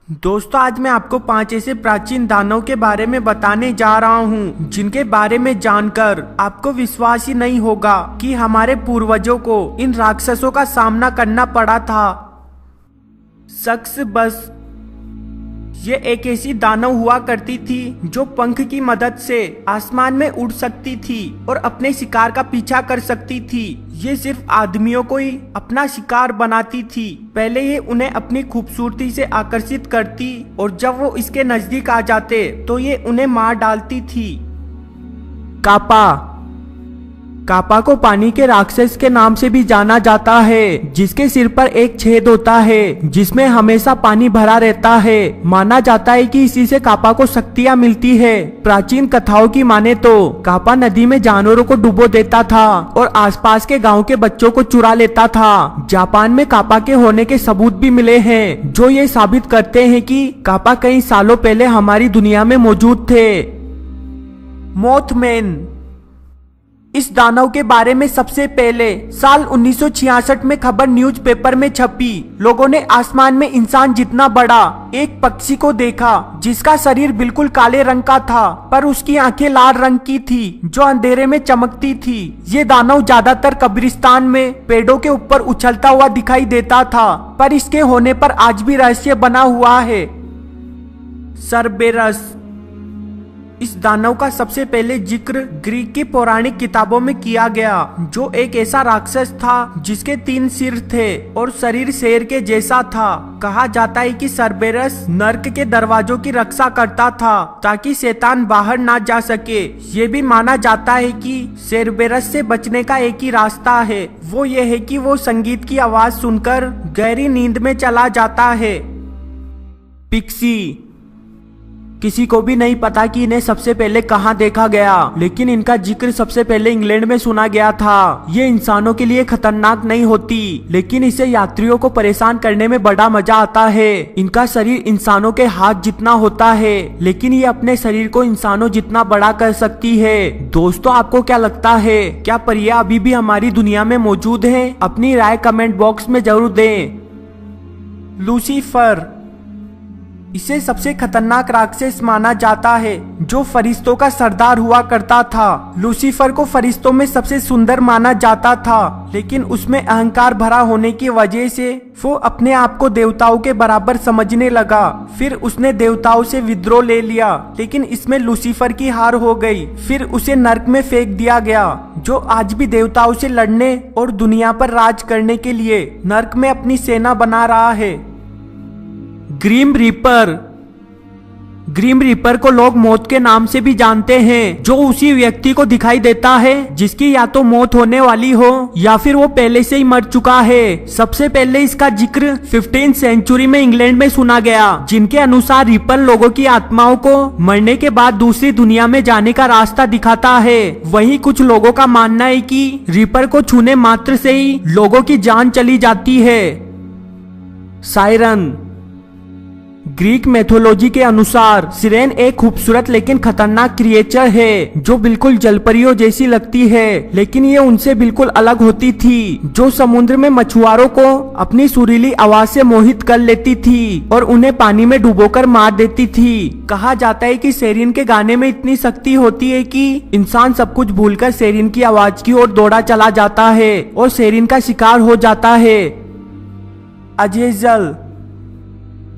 दोस्तों, आज मैं आपको 5 ऐसे प्राचीन दानव के बारे में बताने जा रहा हूँ जिनके बारे में जानकर आपको विश्वास ही नहीं होगा कि हमारे पूर्वजों को इन राक्षसों का सामना करना पड़ा था। शख्स बस ये एक ऐसी दानव हुआ करती थी जो पंख की मदद से आसमान में उड़ सकती थी और अपने शिकार का पीछा कर सकती थी। ये सिर्फ आदमियों को ही अपना शिकार बनाती थी। पहले ये उन्हें अपनी खूबसूरती से आकर्षित करती और जब वो इसके नजदीक आ जाते तो ये उन्हें मार डालती थी। कापा कापा को पानी के राक्षस के नाम से भी जाना जाता है, जिसके सिर पर एक छेद होता है जिसमें हमेशा पानी भरा रहता है। माना जाता है कि इसी से कापा को शक्तियां मिलती है। प्राचीन कथाओं की माने तो कापा नदी में जानवरों को डुबो देता था और आसपास के गांव के बच्चों को चुरा लेता था। जापान में कापा के होने के सबूत भी मिले हैं जो ये साबित करते हैं कि कापा कई सालों पहले हमारी दुनिया में मौजूद थे। मोथमैन इस दानव के बारे में सबसे पहले साल 1966 में खबर न्यूज़पेपर में छपी। लोगों ने आसमान में इंसान जितना बड़ा एक पक्षी को देखा जिसका शरीर बिल्कुल काले रंग का था पर उसकी आंखें लाल रंग की थी जो अंधेरे में चमकती थी। ये दानव ज्यादातर कब्रिस्तान में पेड़ों के ऊपर उछलता हुआ दिखाई देता था, पर इसके होने पर आज भी रहस्य बना हुआ है। सरबेरस इस दानव का सबसे पहले जिक्र ग्रीक की पौराणिक किताबों में किया गया, जो एक ऐसा राक्षस था जिसके 3 सिर थे और शरीर शेर के जैसा था। कहा जाता है कि सरबेरस नर्क के दरवाजों की रक्षा करता था ताकि शैतान बाहर ना जा सके। ये भी माना जाता है कि सरबेरस से बचने का एक ही रास्ता है, वो ये है कि वो संगीत की आवाज सुनकर गहरी नींद में चला जाता है। पिक्सी किसी को भी नहीं पता कि इन्हें सबसे पहले कहां देखा गया, लेकिन इनका जिक्र सबसे पहले इंग्लैंड में सुना गया था। ये इंसानों के लिए खतरनाक नहीं होती, लेकिन इसे यात्रियों को परेशान करने में बड़ा मजा आता है। इनका शरीर इंसानों के हाथ जितना होता है, लेकिन ये अपने शरीर को इंसानों जितना बड़ा कर सकती है। दोस्तों, आपको क्या लगता है, क्या परियां अभी भी हमारी दुनिया में मौजूद है? अपनी राय कमेंट बॉक्स में जरूर दें। लूसीफर इसे सबसे खतरनाक राक्षस माना जाता है जो फरिश्तों का सरदार हुआ करता था। लूसीफर को फरिश्तों में सबसे सुंदर माना जाता था, लेकिन उसमें अहंकार भरा होने की वजह से वो अपने आप को देवताओं के बराबर समझने लगा। फिर उसने देवताओं से विद्रोह ले लिया, लेकिन इसमें लूसीफर की हार हो गई। फिर उसे नर्क में फेंक दिया गया, जो आज भी देवताओं से लड़ने और दुनिया पर राज करने के लिए नर्क में अपनी सेना बना रहा है। ग्रीम रीपर को लोग मौत के नाम से भी जानते हैं, जो उसी व्यक्ति को दिखाई देता है जिसकी या तो मौत होने वाली हो या फिर वो पहले से ही मर चुका है। सबसे पहले इसका जिक्र 15th सेंचुरी में इंग्लैंड में सुना गया, जिनके अनुसार रीपर लोगों की आत्माओं को मरने के बाद दूसरी दुनिया में जाने का रास्ता दिखाता है। वहीं कुछ लोगों का मानना है कि रीपर को छूने मात्र से ही लोगों की जान चली जाती है। सायरन ग्रीक मैथोलॉजी के अनुसार सिरेन एक खूबसूरत लेकिन खतरनाक क्रिएचर है जो बिल्कुल जलपरियों जैसी लगती है, लेकिन ये उनसे बिल्कुल अलग होती थी, जो समुद्र में मछुआरों को अपनी सुरीली आवाज से मोहित कर लेती थी और उन्हें पानी में डुबोकर मार देती थी। कहा जाता है कि सेरिन के गाने में इतनी शक्ति होती है कि इंसान सब कुछ भूलकर सेरिन की आवाज की ओर दौड़ा चला जाता है और सेरिन का शिकार हो जाता है। अजेजल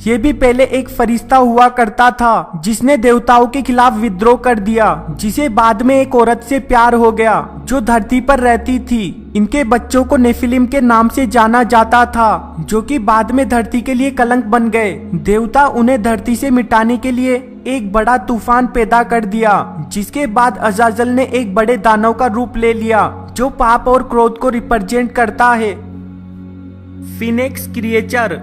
ये भी पहले एक फरिश्ता हुआ करता था जिसने देवताओं के खिलाफ विद्रोह कर दिया, जिसे बाद में एक औरत से प्यार हो गया जो धरती पर रहती थी। इनके बच्चों को नेफिलिम के नाम से जाना जाता था, जो कि बाद में धरती के लिए कलंक बन गए। देवता उन्हें धरती से मिटाने के लिए एक बड़ा तूफान पैदा कर दिया, जिसके बाद अजाजल ने एक बड़े दानव का रूप ले लिया जो पाप और क्रोध को रिप्रेजेंट करता है। फिनेक्स क्रिएचर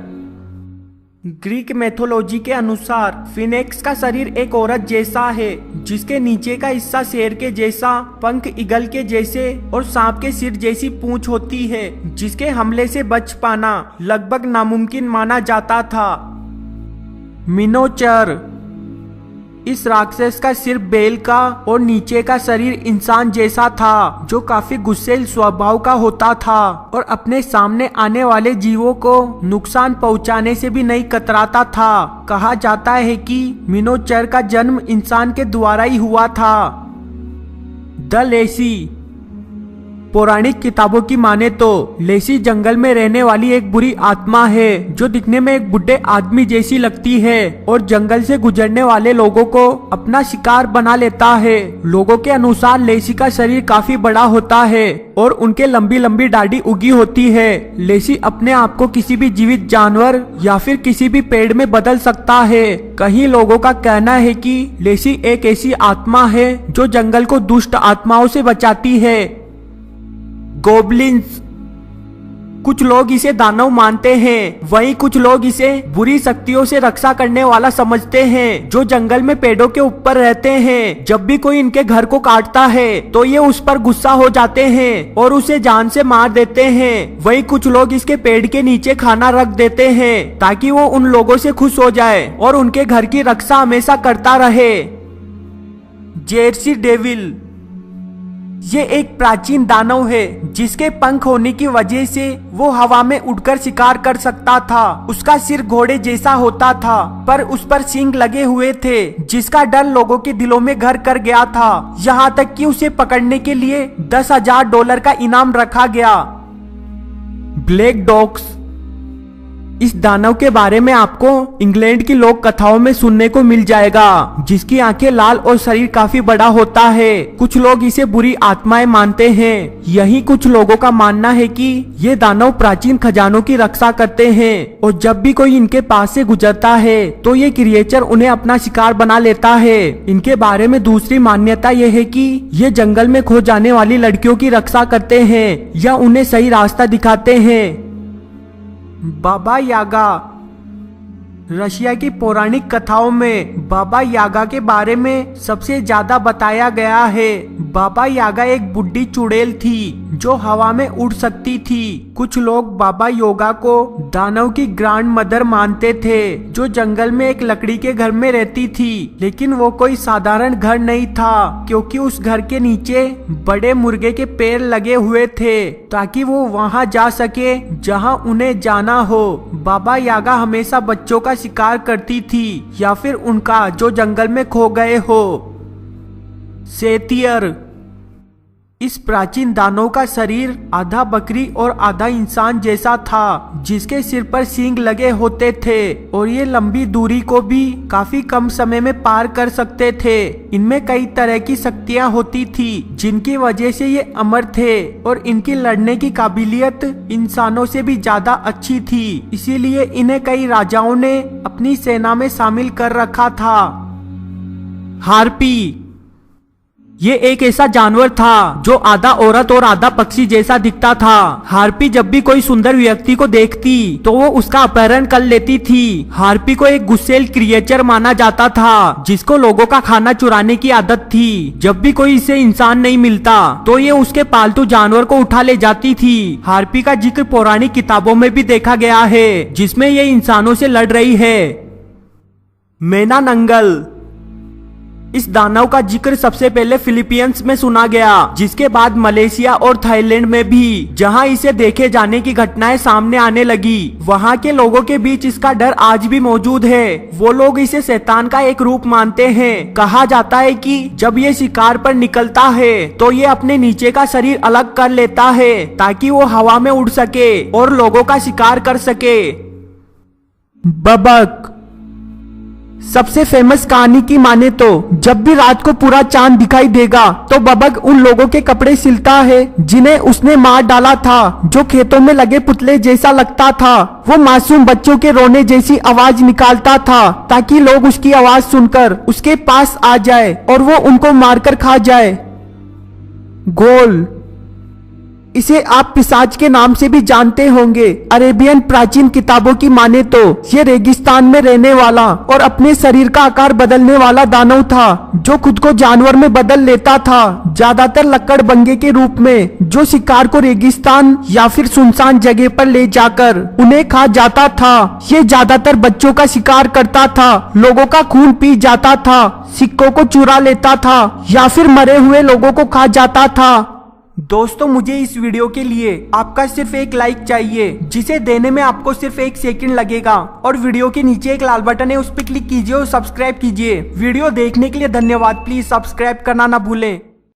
ग्रीक मैथोलॉजी के अनुसार फिनेक्स का शरीर एक औरत जैसा है, जिसके नीचे का हिस्सा शेर के जैसा, पंख ईगल के जैसे और सांप के सिर जैसी पूंछ होती है, जिसके हमले से बच पाना लगभग नामुमकिन माना जाता था। मिनोचर इस राक्षस का सिर बैल का और नीचे का शरीर इंसान जैसा था, जो काफी गुस्सैल स्वभाव का होता था और अपने सामने आने वाले जीवों को नुकसान पहुंचाने से भी नहीं कतराता था। कहा जाता है कि मिनोचर का जन्म इंसान के द्वारा ही हुआ था। द लेसी। पौराणिक किताबों की माने तो लेसी जंगल में रहने वाली एक बुरी आत्मा है, जो दिखने में एक बुढ़े आदमी जैसी लगती है और जंगल से गुजरने वाले लोगों को अपना शिकार बना लेता है। लोगों के अनुसार लेसी का शरीर काफी बड़ा होता है और उनके लंबी लंबी दाढ़ी उगी होती है। लेसी अपने आप को किसी भी जीवित जानवर या फिर किसी भी पेड़ में बदल सकता है। कई लोगों का कहना है कि लेसी एक ऐसी आत्मा है जो जंगल को दुष्ट आत्माओं से बचाती है। गोब्लिन्स। कुछ लोग इसे दानव मानते हैं, वहीं कुछ लोग इसे बुरी शक्तियों से रक्षा करने वाला समझते हैं, जो जंगल में पेड़ों के ऊपर रहते हैं। जब भी कोई इनके घर को काटता है तो ये उस पर गुस्सा हो जाते हैं और उसे जान से मार देते हैं। वहीं कुछ लोग इसके पेड़ के नीचे खाना रख देते हैं ताकि वो उन लोगों से खुश हो जाए और उनके घर की रक्षा हमेशा करता रहे। Jersey devil. ये एक प्राचीन दानव है, जिसके पंख होने की वजह से वो हवा में उड़कर शिकार कर सकता था। उसका सिर घोड़े जैसा होता था, पर उस पर सींग लगे हुए थे, जिसका डर लोगों के दिलों में घर कर गया था। यहाँ तक कि उसे पकड़ने के लिए $10,000 का इनाम रखा गया। Black dogs. इस दानव के बारे में आपको इंग्लैंड की लोक कथाओं में सुनने को मिल जाएगा, जिसकी आंखें लाल और शरीर काफी बड़ा होता है। कुछ लोग इसे बुरी आत्माएं मानते हैं। यही कुछ लोगों का मानना है कि ये दानव प्राचीन खजानों की रक्षा करते हैं और जब भी कोई इनके पास से गुजरता है तो ये क्रिएचर उन्हें अपना शिकार बना लेता है। इनके बारे में दूसरी मान्यता यह है कि ये जंगल में खो जाने वाली लड़कियों की रक्षा करते हैं या उन्हें सही रास्ता दिखाते हैं। बाबा यागा। रशिया की पौराणिक कथाओं में बाबा यागा के बारे में सबसे ज्यादा बताया गया है। बाबा यागा एक बुढ़ी चुड़ैल थी जो हवा में उड़ सकती थी। कुछ लोग बाबा योगा को दानव की ग्रैंड मदर मानते थे, जो जंगल में एक लकड़ी के घर में रहती थी। लेकिन वो कोई साधारण घर नहीं था, क्योंकि उस घर के नीचे बड़े मुर्गे के पैर लगे हुए थे, ताकि वो वहां जा सके जहां उन्हें जाना हो। बाबा यागा हमेशा बच्चों का शिकार करती थी या फिर उनका जो जंगल में खो गए हो। सेतियर। इस प्राचीन दानव का शरीर आधा बकरी और आधा इंसान जैसा था, जिसके सिर पर सींग लगे होते थे और ये लंबी दूरी को भी काफी कम समय में पार कर सकते थे। इनमें कई तरह की शक्तियां होती थी, जिनकी वजह से ये अमर थे और इनकी लड़ने की काबिलियत इंसानों से भी ज्यादा अच्छी थी। इसीलिए इन्हें कई राजाओं ने अपनी सेना में शामिल कर रखा था। हार्पी। ये एक ऐसा जानवर था जो आधा औरत और आधा पक्षी जैसा दिखता था। हार्पी जब भी कोई सुंदर व्यक्ति को देखती तो वो उसका अपहरण कर लेती थी। हार्पी को एक गुस्सैल क्रिएचर माना जाता था, जिसको लोगों का खाना चुराने की आदत थी। जब भी कोई इसे इंसान नहीं मिलता तो ये उसके पालतू जानवर को उठा ले जाती थी। हार्पी का जिक्र पौराणिक किताबों में भी देखा गया है, जिसमें ये इंसानों से लड़ रही है। मेना नंगल। इस दानव का जिक्र सबसे पहले फिलीपींस में सुना गया, जिसके बाद मलेशिया और थाईलैंड में भी, जहां इसे देखे जाने की घटनाएं सामने आने लगी। वहां के लोगों के बीच इसका डर आज भी मौजूद है। वो लोग इसे शैतान का एक रूप मानते हैं। कहा जाता है कि जब ये शिकार पर निकलता है तो ये अपने नीचे का शरीर अलग कर लेता है, ताकि वो हवा में उड़ सके और लोगों का शिकार कर सके। बबक। सबसे फेमस कहानी की माने तो जब भी रात को पूरा चांद दिखाई देगा तो बबक उन लोगों के कपड़े सिलता है जिन्हें उसने मार डाला था, जो खेतों में लगे पुतले जैसा लगता था। वो मासूम बच्चों के रोने जैसी आवाज निकालता था, ताकि लोग उसकी आवाज सुनकर उसके पास आ जाए और वो उनको मारकर खा जाए। गोल। इसे आप पिशाच के नाम से भी जानते होंगे। अरेबियन प्राचीन किताबों की माने तो ये रेगिस्तान में रहने वाला और अपने शरीर का आकार बदलने वाला दानव था, जो खुद को जानवर में बदल लेता था, ज्यादातर लकड़ बंगे के रूप में, जो शिकार को रेगिस्तान या फिर सुनसान जगह पर ले जाकर उन्हें खा जाता था। ये ज्यादातर बच्चों का शिकार करता था, लोगों का खून पी जाता था, सिक्कों को चुरा लेता था या फिर मरे हुए लोगों को खा जाता था। दोस्तों, मुझे इस वीडियो के लिए आपका सिर्फ एक लाइक चाहिए, जिसे देने में आपको सिर्फ 1 सेकंड लगेगा। और वीडियो के नीचे एक लाल बटन है, उस पर क्लिक कीजिए और सब्सक्राइब कीजिए। वीडियो देखने के लिए धन्यवाद। प्लीज सब्सक्राइब करना ना भूलें।